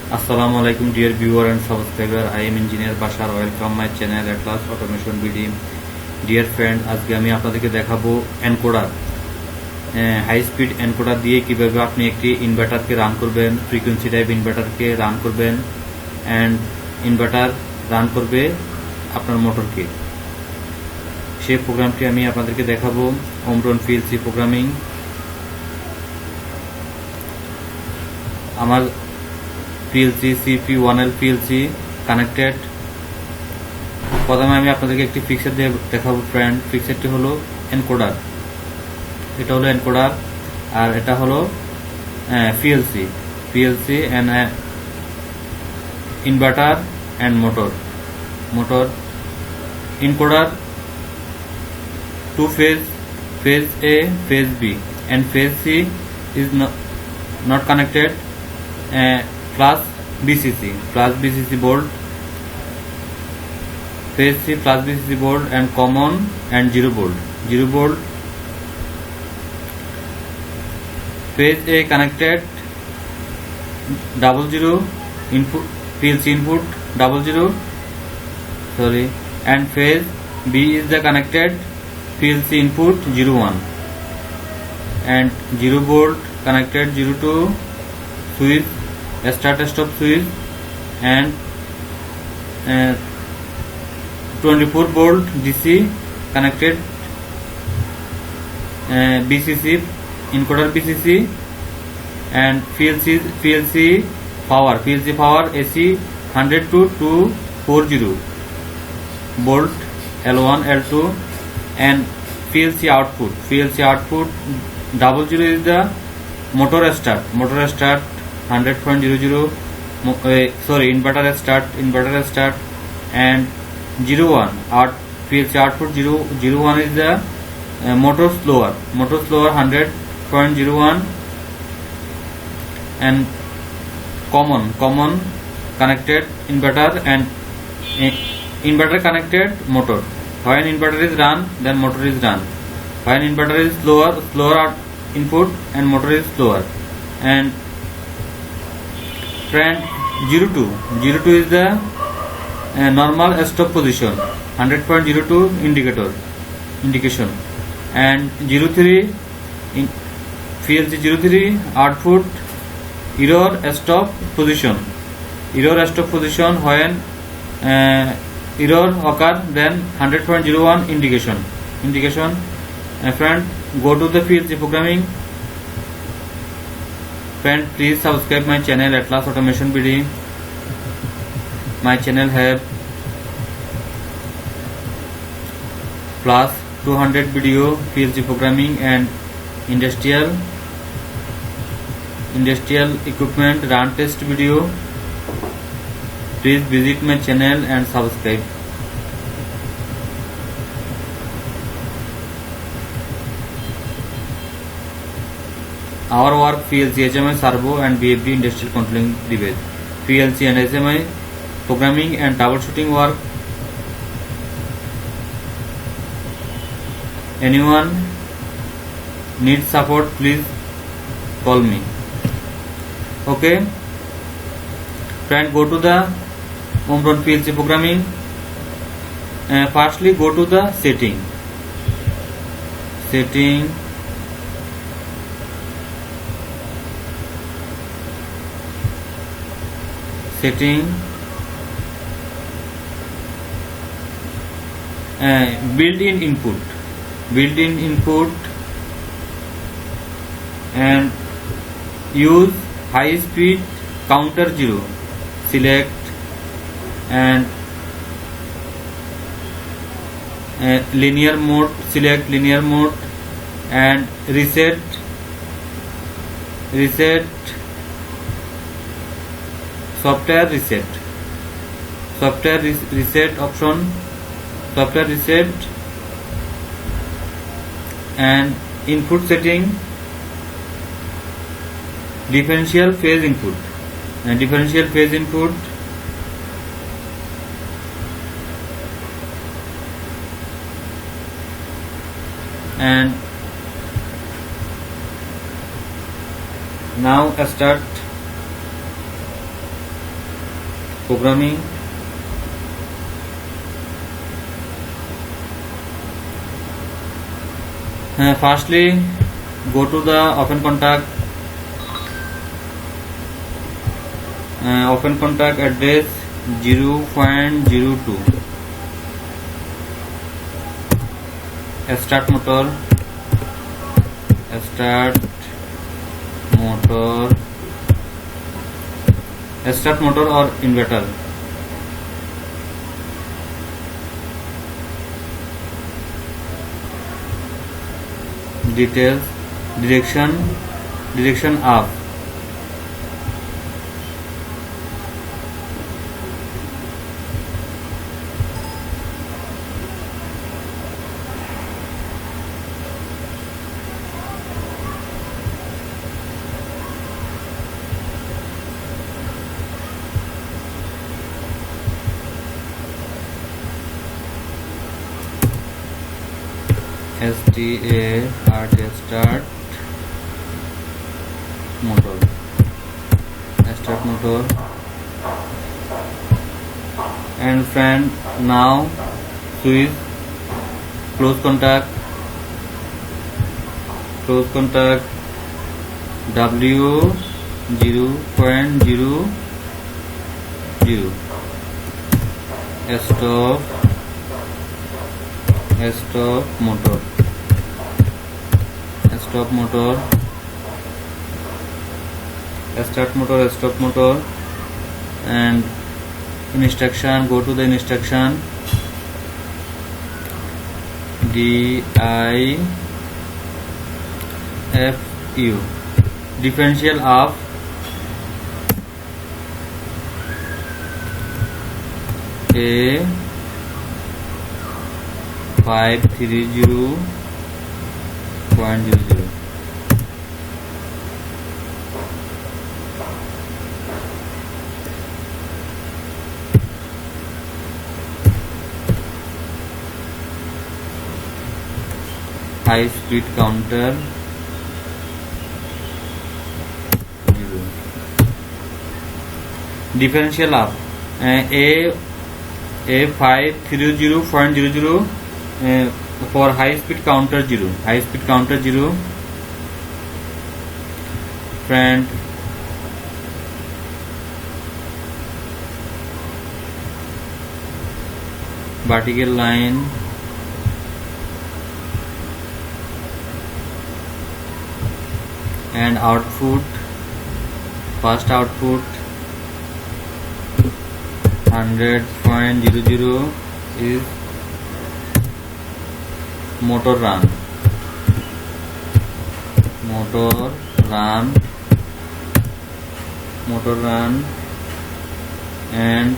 Assalamualaikum dear viewer and subscriber. I am engineer Bashar. Welcome my channel Atlas Automation BD. Dear friend, আজকে আমি আপনাদেরকে দেখাবো encoder, high speed encoder দিয়ে কিভাবে আপনি একটি ইনভার্টারকে রান করবেন, ফ্রিকোয়েন্সি টাইপ ইনভার্টারকে রান করবেন অ্যান্ড ইনভার্টার রান করবে আপনার মোটরকে। সেই প্রোগ্রামটি আমি আপনাদেরকে দেখাবো। ওমরন পিএলসি প্রোগ্রামিং। আমার পিএলসি CP1L পিএলসি কানেক্টেড। প্রথমে আমি আপনাদেরকে একটি ফিক্সার দেখাবো ফ্রেন্ড। ফিক্সারটি হলো এনকোডার, এটা হলো এনকোডার আর এটা হলো PLC and inverter and motor encoder, two phase A, phase B and phase C is not connected, plus BCC board, phase C plus BCC board and common and zero board. Phase A connected 00 input, PLC input 00, and phase B is the connected PLC input 01 and 0 board connected 02 switch, start stop switch, and 24 volt DC connected BCC encoder BCC and PLC power AC 100 to 240 volt L1 L2 and PLC output 00 is the motor start 100.00, inverter start and 01 PLC output 01 is the motor slower 100.01 and common connected inverter and inverter connected motor. When inverter is run, then motor is run. When inverter is slower input and motor is slower. And friend, 02 is the normal stop position 100.02 indication and 03 PLC 03 output error stop position when error occur, then 100.01 indication. Friend, go to the PLC programming. Friend, please subscribe my channel Atlas Automation BD. My channel have plus 200 video PLC programming and industrial equipment run test video. Please visit my channel and subscribe. Our work PLC, HMI, servo and VFD industrial controlling device. PLC and HMI programming and troubleshooting work. Anyone needs support, please call me. Okay, friend, go to the Omron PLC programming. Firstly, go to the setting built-in input and use high speed counter 0, select and linear mode, select linear mode and reset software reset option, software reset and input setting differential phase input and now start programming. Firstly, go to the open contact address 0.02. Start motor or inverter. Details, direction up. start motor. And friend, now switch close contact W 0.00. Stop motor. Stop motor. And instruction, go to the instruction DIFU, differential of A 530.00. High speed counter 0. Differential of A 530.00 for high speed counter 0. Friend, vertical line and output, first output 100.00 is motor run and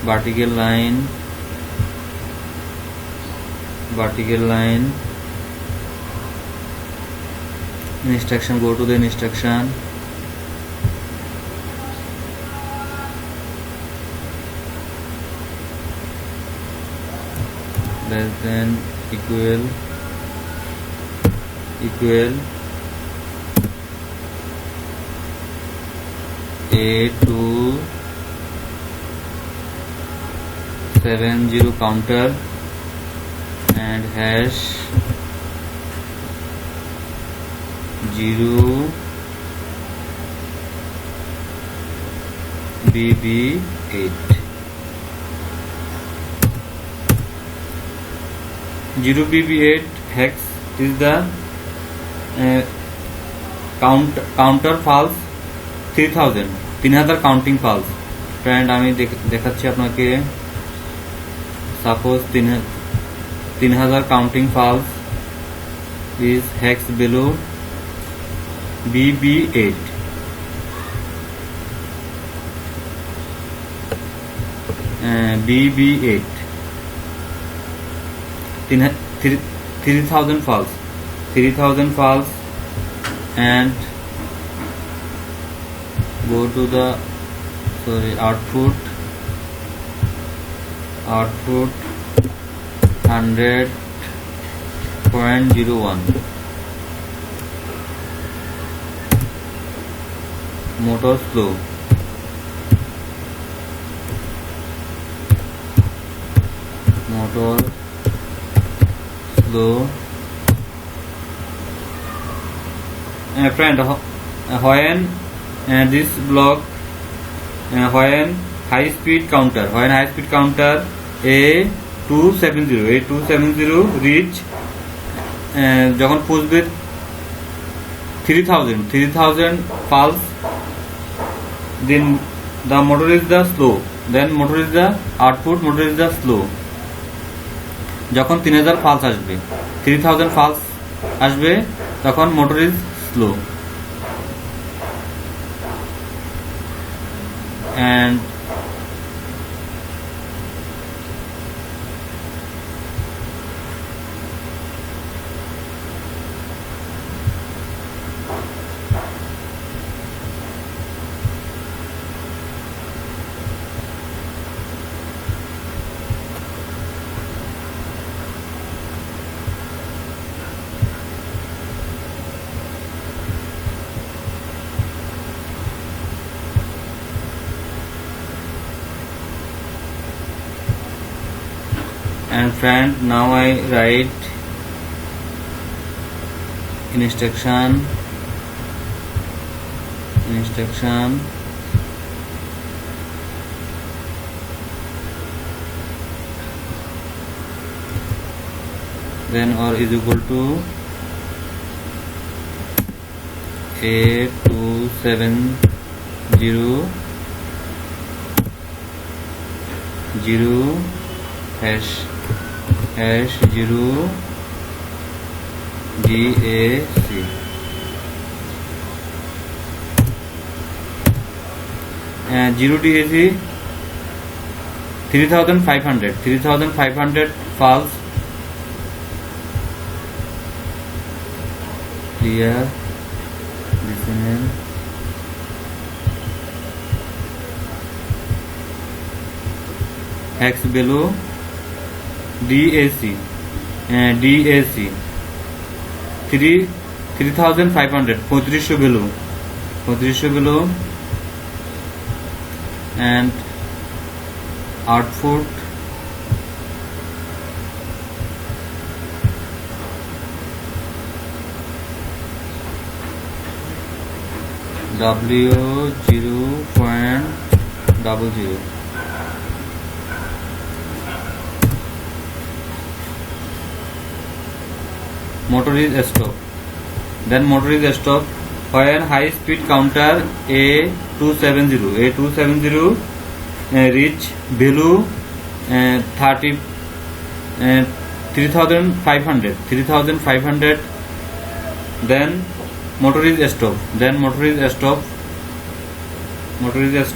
vertical line instruction, go to the instruction less than equal A270 counter and hash 0 BB8. 0 BB8 hex is the counter pulse 3000 counting pulse. Friend আমি দেখাচ্ছি আপনাকে, suppose 3000 counting pulse is hex below BB8. BB8 3000 pulse and go to the output 100.01. motor slow motor slow. Friend, when this block, when high speed counter A270 reach যখন পৌঁছবে 3000 pulse, then the motor is the slow, then motor is the output, motor is the slow. যখন 3000 pulse আসবে, 3000 pulse আসবে, তখন motor is slow. And friend, now I write instruction then or is equal to A270 hash 0 DAC. And 0 DAC 3500 pulse. Clear, listen. X below DAC 3500 3500 below and output W0.00. Motor is stop. Then motor is stop when high speed counter A270 reach value 3500. Then motor is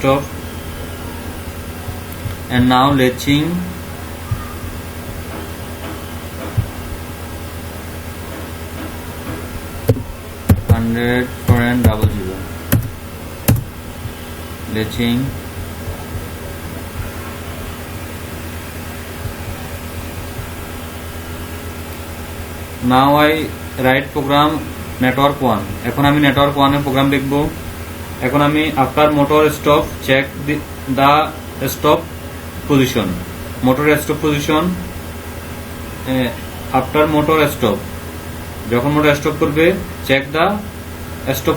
stop. And now latching. $100.00 latching. Now I write program network 1. এখন আমি network 1 এর programme লিখব। এখন আমি after motor stop check the stop position. Motor stop position after motor stop. যখন motor stop করবে check দা stop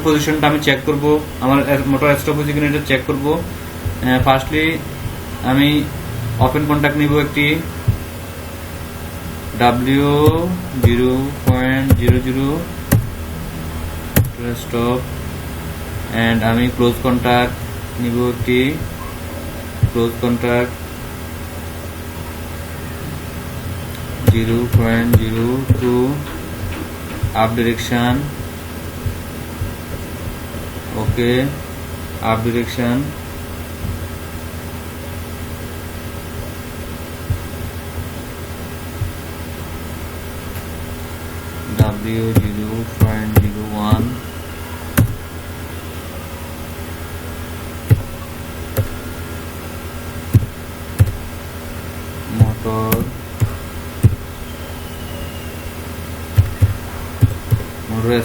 পজিশনটা আমি চেক করব। আমার মোটর স্টপ হয়েছে কিনা এটা চেক করব। ফার্স্টলি আমি ওপেন কন্টাক্ট নিব একটি W0.00 স্টপ এন্ড আমি ক্লোজ কন্টাক্ট নিব একটি close contact 0.02 up direction. Okay, up direction. W0.01 motor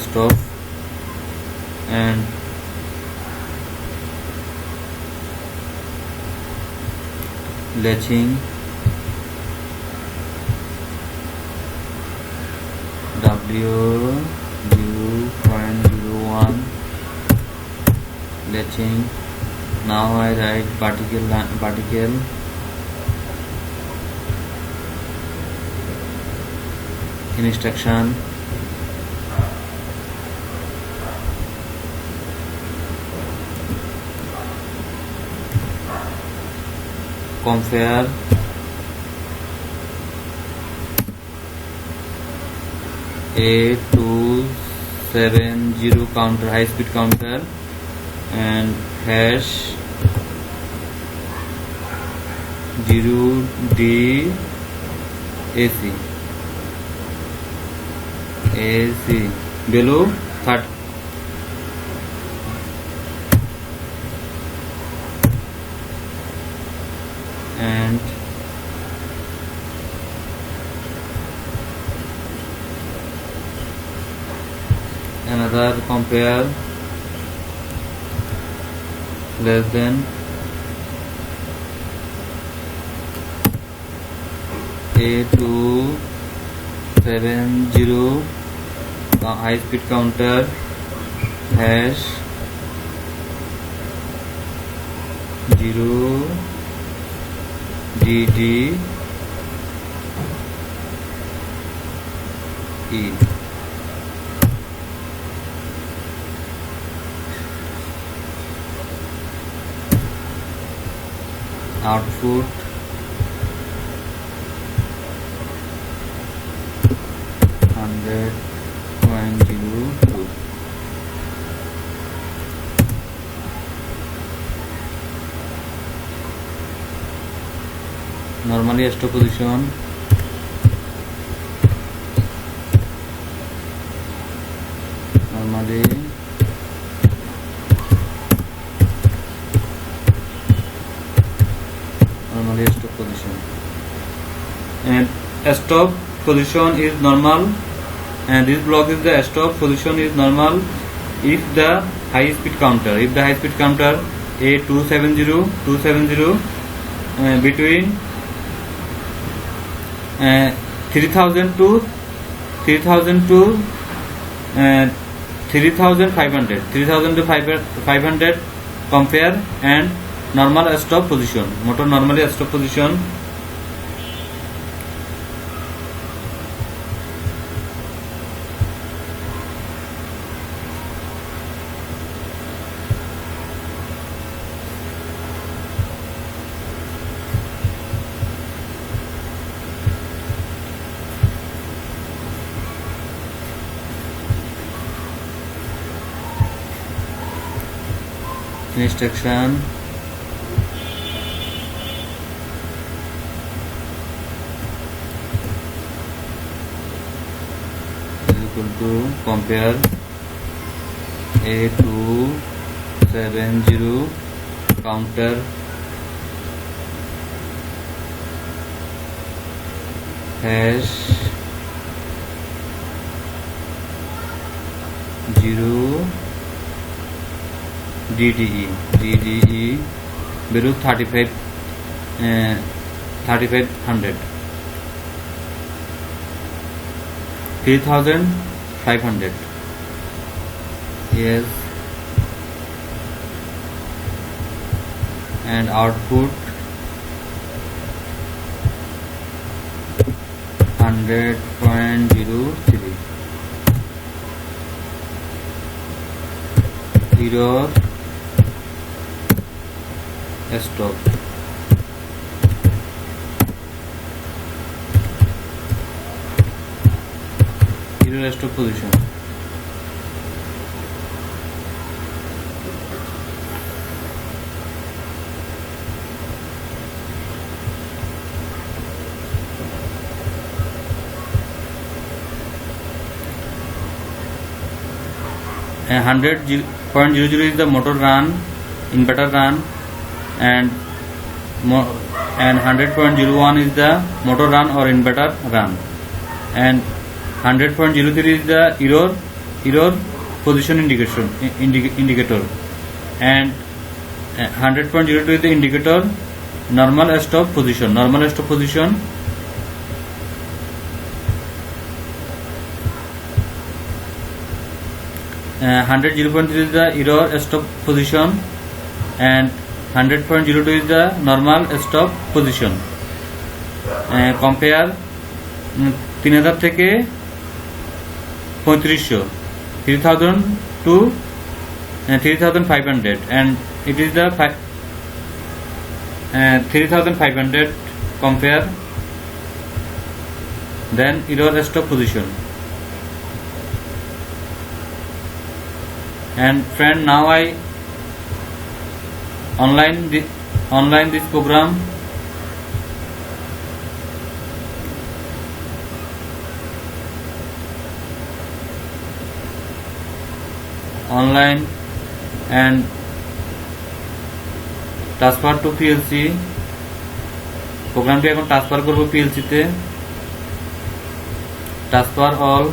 stop and latching 0.01 latching. Now I write particle instruction. Compare A270 counter, high speed counter, and hash 0D AC below 30. And another compare less than A270 high speed counter, hash 0 DDE. Output 100.02. Normally stop position, normally stop position, and stop position is normal, and this block is the stop position is normal if the high speed counter, A270 between 3000 to 3500 compare, and normal stop position, motor normally stop position. Instruction is equal to compare A270 counter, hash 0 DDE below 3500. Yes, and output 100.03. Error stop. Error stop position. And 100.00 is the motor run, inverter run, and 100.01 is the motor run or inverter run, and 100.03 is the error position indicator, and 100.02 is the indicator normal stop position. 100 0.3 is the error stop position and 100.02 is the normal stop position. Compare 3000 থেকে 3500, 3000 to 3500, and it is the 3500 compare, then error stop position. And friend, now I online this program. Online and transfer to PLC. প্রোগ্রামটি এখন transfer করব PLC তে। Transfer all,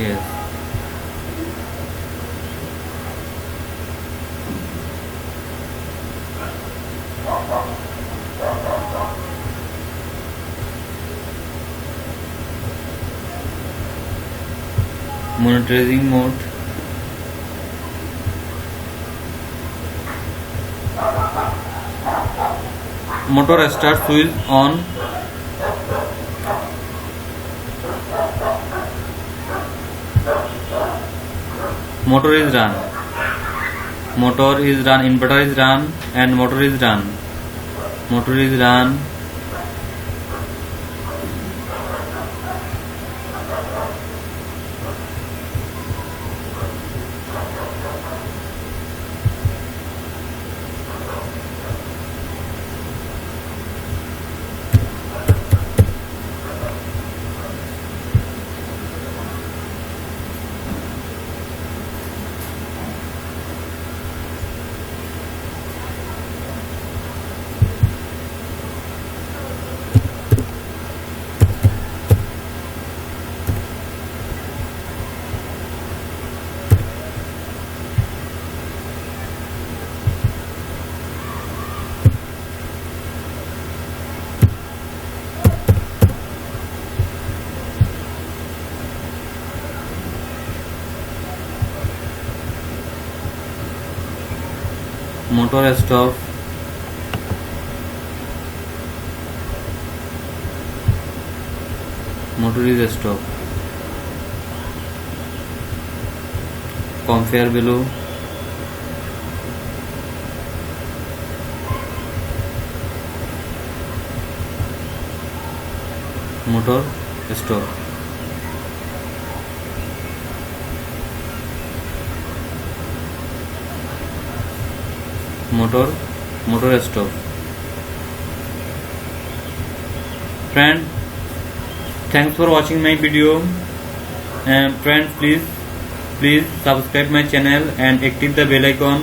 yes. Monitoring mode, motor start switch on, motor is run, inverter is run and motor is run. Motor stop, motor is stop. Compare below, motor stop. Motor stop. Friend, thanks for watching my video. Friend, please subscribe my channel and active the bell icon.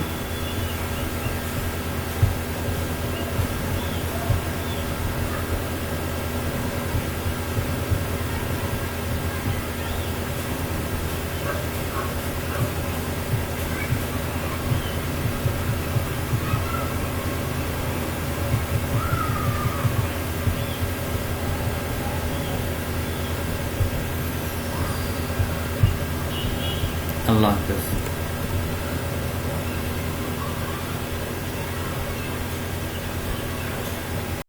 Allah Hafiz.